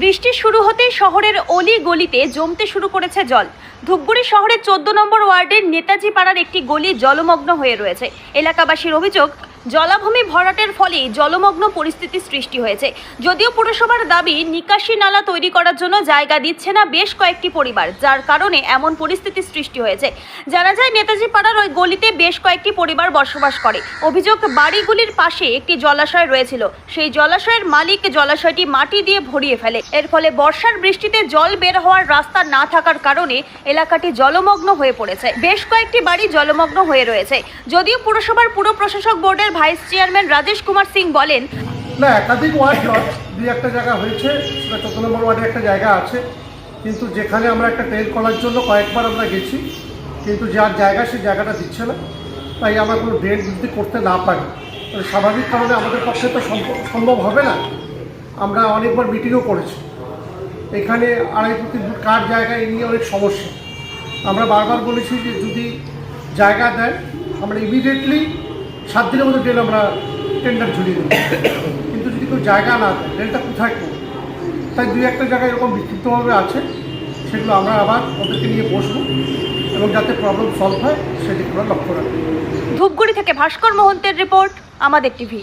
বৃষ্টি শুরু হতেই শহরের অলি গলিতে জমতে শুরু করেছে জল। ধূপগুড়ি শহরের 14 নম্বর ওয়ার্ডের নেতাজি পাড়ার একটি গলি জলমগ্ন হয়ে রয়েছে। এলাকাবাসীর অভিযোগ, জলাভূমি ভরাটের ফলে জলমগ্ন পরিস্থিতি সৃষ্টি হয়েছে। যদিও পুরসভার দাবি নিকাশি নালা তৈরি করার জন্য জায়গা দিচ্ছে না বেশ কয়েকটি পরিবার, যার কারণে এমন পরিস্থিতি সৃষ্টি হয়েছে। জানা যায়, নেতাজি পাড়ার ওই গলিতে বেশ কয়েকটি পরিবার বসবাস করে। অভিযোগ, বাড়িগুলির পাশে একটি জলাশয় রয়েছিল। সেই জলাশয়ের মালিক জলাশয়টি মাটি দিয়ে ভরিয়ে ফেলে। এর ফলে বর্ষার বৃষ্টিতে জল বের হওয়ার রাস্তা না থাকার কারণে এলাকাটি জলমগ্ন হয়ে পড়েছে। বেশ কয়েকটি বাড়ি জলমগ্ন হয়ে রয়েছে। যদিও পুরসভার পুর প্রশাসক বোর্ডের ভাইস চেয়ারম্যান রাজেশ কুমার সিং বলেন, না, একাধিক ওয়ার্ড নয়, দুই একটা জায়গা হয়েছে। সেটা 14 নম্বর ওয়ার্ডে একটা জায়গা আছে, কিন্তু যেখানে আমরা একটা ট্রেন করার জন্য কয়েকবার আমরা গেছি, কিন্তু যার জায়গা সেই জায়গাটা দিচ্ছে না। তাই আমরা কোনো ড্রেন যদি করতে না পারি, স্বাভাবিক কারণে আমাদের পক্ষে তো সম্ভব হবে না। আমরা অনেকবার মিটিংও করেছি, এখানে 2.5 ফুট কার জায়গা এই নিয়ে অনেক সমস্যা। আমরা বারবার বলেছি যে যদি জায়গা দেয় আমরা ইমিডিয়েটলি 7 দিনের মধ্যে ড্রেন আমরা টেন্ডার ঝুলিয়ে দেবো, কিন্তু যদি কেউ জায়গা না দেয় ড্রেনটা কোথায় করবো? তাই দুই একটা জায়গায় এরকম বিক্ষিপ্তভাবে আছে, সেগুলো আমরা আবার ওদেরকে নিয়ে বসবো এবং যাতে প্রবলেম সলভ হয় সেদিকে আমরা লক্ষ্য রাখবো। ধূপগুড়ি থেকে ভাস্কর মোহন্তের রিপোর্ট, আমাদের টিভি।